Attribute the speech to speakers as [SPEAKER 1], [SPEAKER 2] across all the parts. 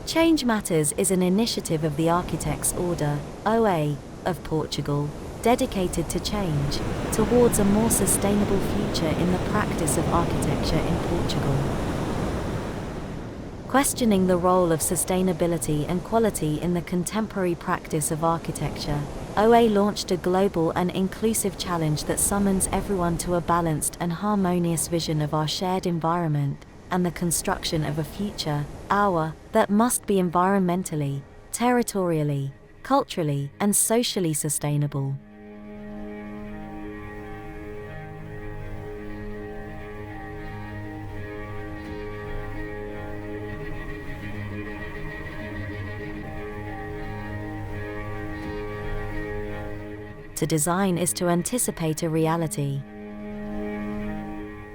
[SPEAKER 1] Change Matters is an initiative of the Architects Order, OA, of Portugal, dedicated to change, towards a more sustainable future in the practice of architecture in Portugal. Questioning the role of sustainability and quality in the contemporary practice of architecture, OA launched a global and inclusive challenge that summons everyone to a balanced and harmonious vision of our shared environment, and the construction of a future, that must be environmentally, territorially, culturally, and socially sustainable. To design is to anticipate a reality.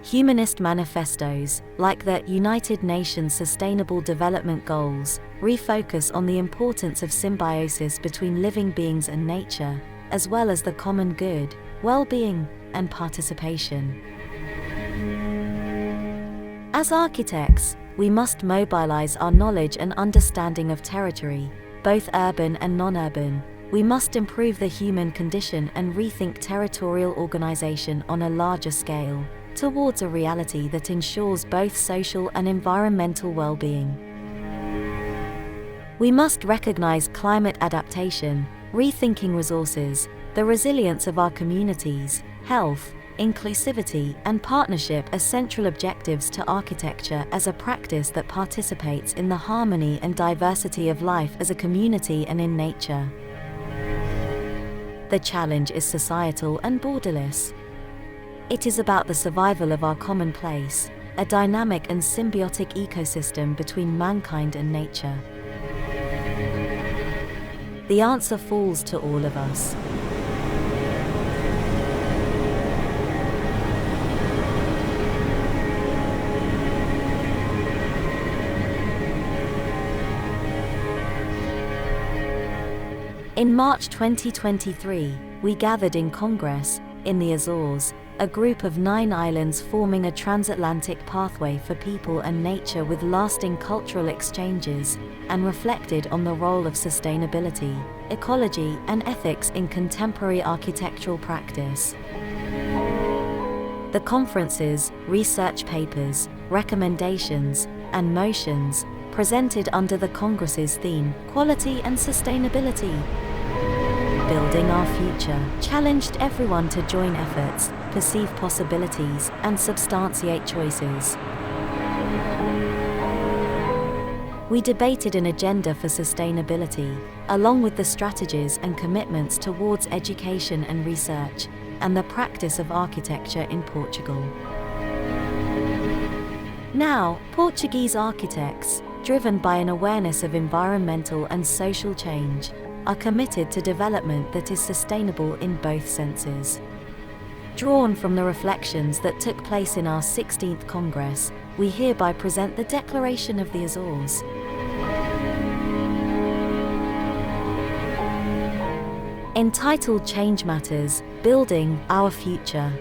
[SPEAKER 1] Humanist manifestos, like the United Nations Sustainable Development Goals, refocus on the importance of symbiosis between living beings and nature, as well as the common good, well-being, and participation. As architects, we must mobilize our knowledge and understanding of territory, both urban and non-urban. We must improve the human condition and rethink territorial organization on a larger scale, towards a reality that ensures both social and environmental well-being. We must recognize climate adaptation, rethinking resources, the resilience of our communities, health, inclusivity, and partnership as central objectives to architecture as a practice that participates in the harmony and diversity of life as a community and in nature. The challenge is societal and borderless. It is about the survival of our common place, a dynamic and symbiotic ecosystem between mankind and nature. The answer falls to all of us. In March 2023, we gathered in Congress, in the Açores, a group of 9 islands forming a transatlantic pathway for people and nature with lasting cultural exchanges, and reflected on the role of sustainability, ecology, and ethics in contemporary architectural practice. The conferences, research papers, recommendations, and motions, presented under the Congress's theme, Quality and Sustainability, Building Our Future, challenged everyone to join efforts, perceive possibilities, and substantiate choices. We debated an agenda for sustainability, along with the strategies and commitments towards education and research, and the practice of architecture in Portugal. Now, Portuguese architects, driven by an awareness of environmental and social change, are committed to development that is sustainable in both senses. Drawn from the reflections that took place in our 16th Congress, we hereby present the Declaration of the Açores. Entitled Change Matters, Building Our Future.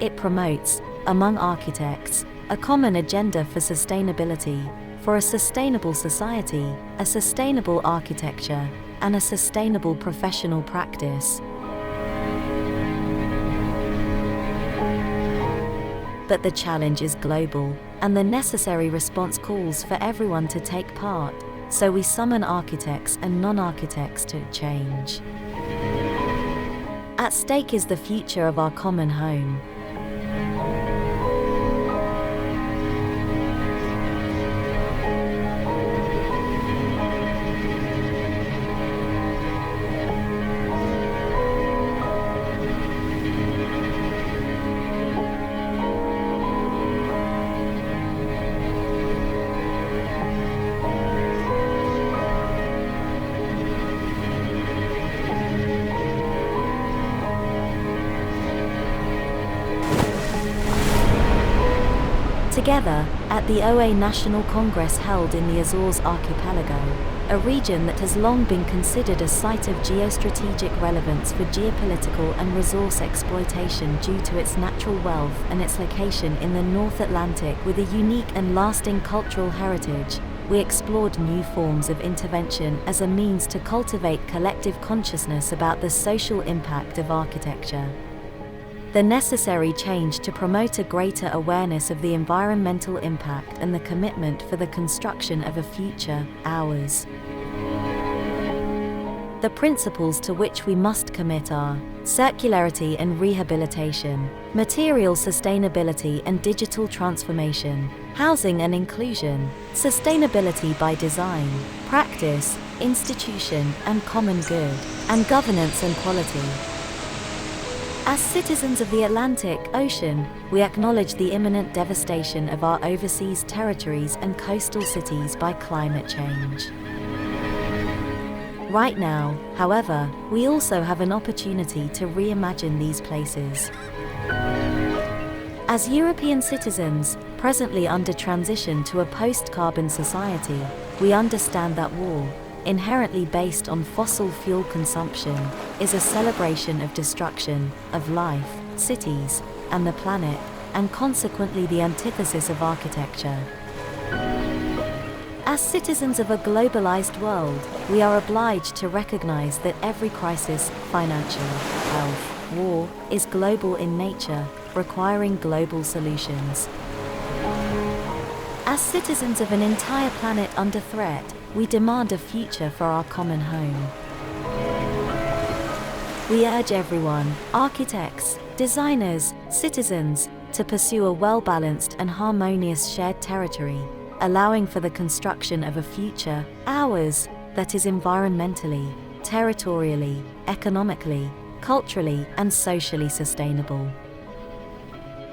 [SPEAKER 1] It promotes, among architects, a common agenda for sustainability, for a sustainable society, a sustainable architecture, and a sustainable professional practice. But the challenge is global, and the necessary response calls for everyone to take part, so we summon architects and non-architects to change. At stake is the future of our common home. Together, at the OA National Congress held in the Azores Archipelago, a region that has long been considered a site of geostrategic relevance for geopolitical and resource exploitation due to its natural wealth and its location in the North Atlantic with a unique and lasting cultural heritage, we explored new forms of intervention as a means to cultivate collective consciousness about the social impact of architecture. The necessary change to promote a greater awareness of the environmental impact and the commitment for the construction of a future, ours. The principles to which we must commit are circularity and rehabilitation, material sustainability and digital transformation, housing and inclusion, sustainability by design, practice, institution and common good, and governance and quality. As citizens of the Atlantic Ocean, we acknowledge the imminent devastation of our overseas territories and coastal cities by climate change. Right now, however, we also have an opportunity to reimagine these places. As European citizens, presently under transition to a post-carbon society, we understand that war, inherently based on fossil fuel consumption, is a celebration of destruction, of life, cities, and the planet, and consequently the antithesis of architecture. As citizens of a globalized world, we are obliged to recognize that every crisis, financial, health, war, is global in nature, requiring global solutions. As citizens of an entire planet under threat, we demand a future for our common home. We urge everyone, architects, designers, citizens, to pursue a well-balanced and harmonious shared territory, allowing for the construction of a future, ours, that is environmentally, territorially, economically, culturally, and socially sustainable.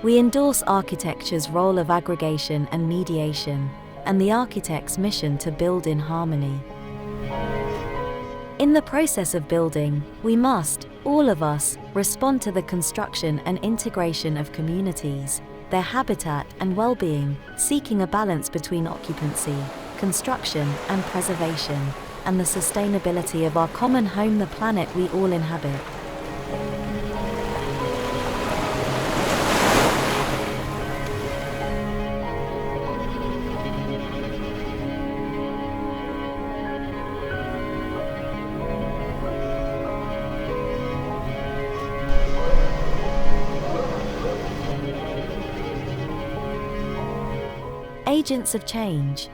[SPEAKER 1] We endorse architecture's role of aggregation and mediation, and the architect's mission to build in harmony. In the process of building, we must, all of us, respond to the construction and integration of communities, their habitat and well-being, seeking a balance between occupancy, construction and preservation, and the sustainability of our common home, the planet we all inhabit. Agents of change.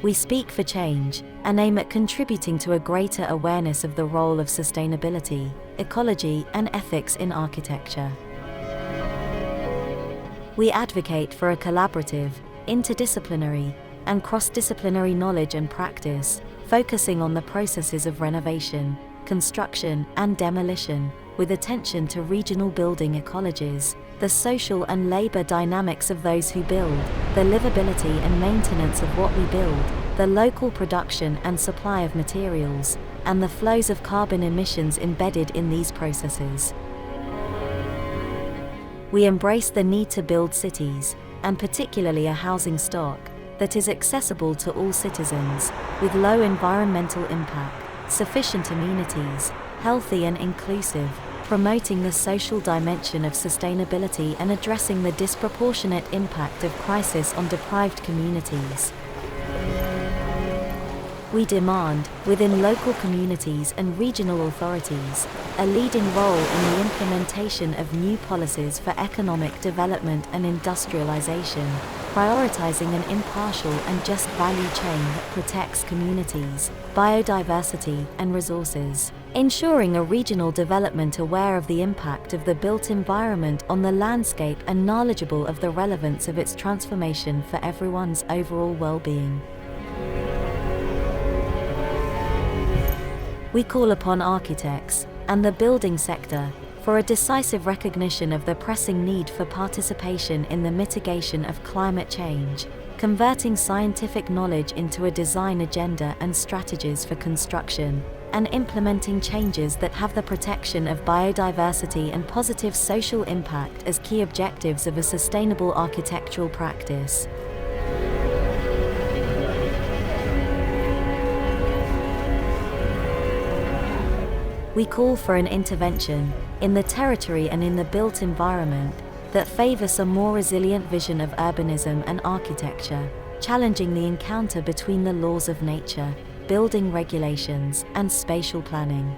[SPEAKER 1] We speak for change and aim at contributing to a greater awareness of the role of sustainability, ecology, and ethics in architecture. We advocate for a collaborative, interdisciplinary, and cross-disciplinary knowledge and practice, focusing on the processes of renovation, construction, and demolition, with attention to regional building ecologies, the social and labor dynamics of those who build, the livability and maintenance of what we build, the local production and supply of materials, and the flows of carbon emissions embedded in these processes. We embrace the need to build cities, and particularly a housing stock, that is accessible to all citizens, with low environmental impact, sufficient amenities, healthy and inclusive, promoting the social dimension of sustainability and addressing the disproportionate impact of crisis on deprived communities. We demand, within local communities and regional authorities, a leading role in the implementation of new policies for economic development and industrialization, prioritizing an impartial and just value chain that protects communities, biodiversity, and resources, ensuring a regional development aware of the impact of the built environment on the landscape and knowledgeable of the relevance of its transformation for everyone's overall well-being. We call upon architects and the building sector for a decisive recognition of the pressing need for participation in the mitigation of climate change, converting scientific knowledge into a design agenda and strategies for construction, and implementing changes that have the protection of biodiversity and positive social impact as key objectives of a sustainable architectural practice. We call for an intervention, in the territory and in the built environment, that favors a more resilient vision of urbanism and architecture, challenging the encounter between the laws of nature, building regulations, and spatial planning.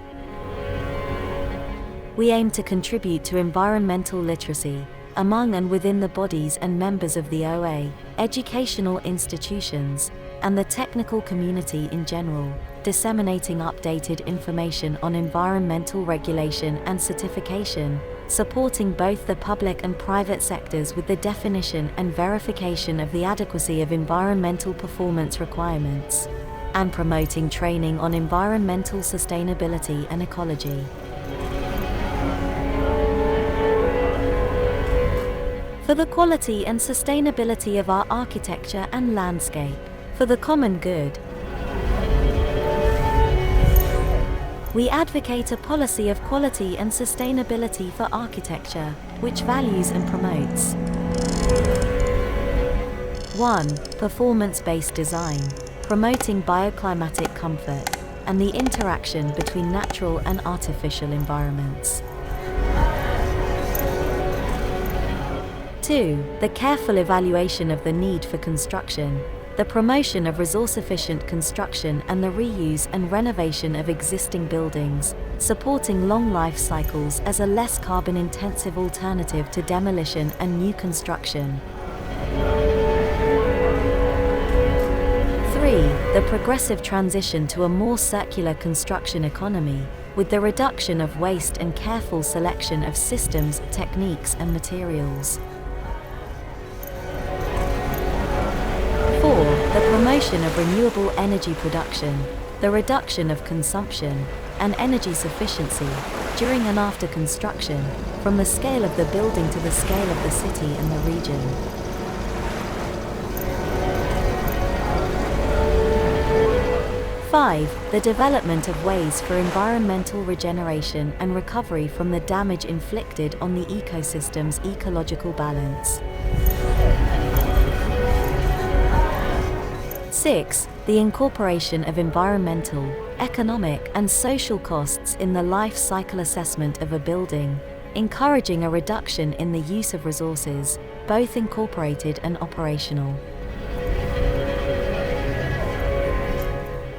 [SPEAKER 1] We aim to contribute to environmental literacy among and within the bodies and members of the OA, educational institutions, and the technical community in general, disseminating updated information on environmental regulation and certification, supporting both the public and private sectors with the definition and verification of the adequacy of environmental performance requirements, and promoting training on environmental sustainability and ecology. For the quality and sustainability of our architecture and landscape, for the common good. We advocate a policy of quality and sustainability for architecture, which values and promotes 1. Performance-based design, promoting bioclimatic comfort, and the interaction between natural and artificial environments. 2. The careful evaluation of the need for construction, the promotion of resource-efficient construction and the reuse and renovation of existing buildings, supporting long life cycles as a less carbon-intensive alternative to demolition and new construction. 3. The progressive transition to a more circular construction economy, with the reduction of waste and careful selection of systems, techniques and materials. 4. The promotion of renewable energy production, the reduction of consumption, and energy sufficiency, during and after construction, from the scale of the building to the scale of the city and the region. 5. The development of ways for environmental regeneration and recovery from the damage inflicted on the ecosystem's ecological balance. 6. The incorporation of environmental, economic, and social costs in the life cycle assessment of a building, encouraging a reduction in the use of resources, both incorporated and operational.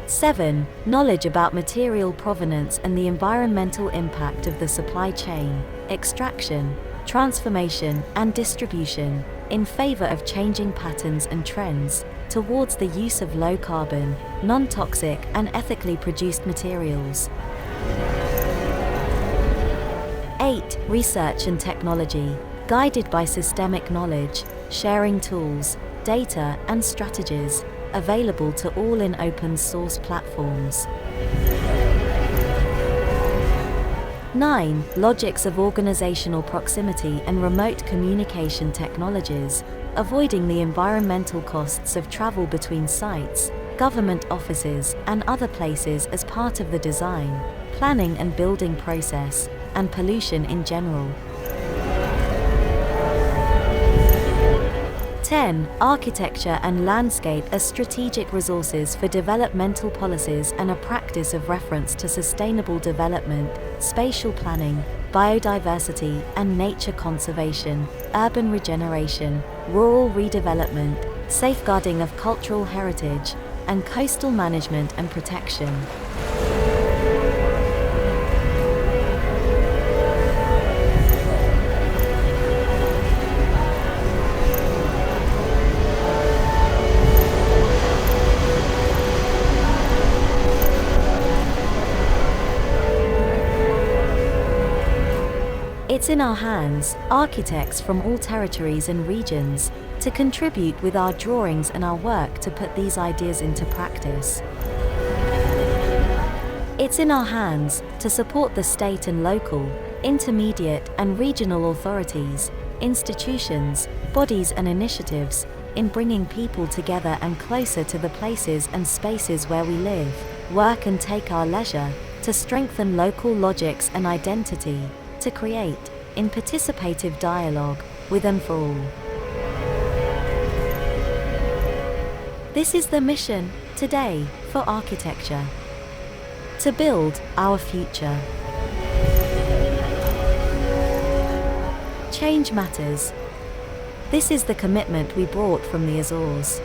[SPEAKER 1] 7. Knowledge about material provenance and the environmental impact of the supply chain, extraction, transformation, and distribution, in favor of changing patterns and trends towards the use of low-carbon, non-toxic, and ethically produced materials. 8. Research and technology, guided by systemic knowledge, sharing tools, data, and strategies, available to all in open-source platforms. 9. Logics of organizational proximity and remote communication technologies, avoiding the environmental costs of travel between sites, government offices, and other places as part of the design, planning and building process, and pollution in general. 10. Architecture and landscape as strategic resources for developmental policies and a practice of reference to sustainable development, spatial planning, biodiversity and nature conservation, urban regeneration, rural redevelopment, safeguarding of cultural heritage, and coastal management and protection. It's in our hands, architects from all territories and regions, to contribute with our drawings and our work to put these ideas into practice. It's in our hands to support the state and local, intermediate and regional authorities, institutions, bodies and initiatives, in bringing people together and closer to the places and spaces where we live, work and take our leisure, to strengthen local logics and identity, to create, in participative dialogue, with and for all. This is the mission, today, for architecture. To build our future. Change matters. This is the commitment we brought from the Açores.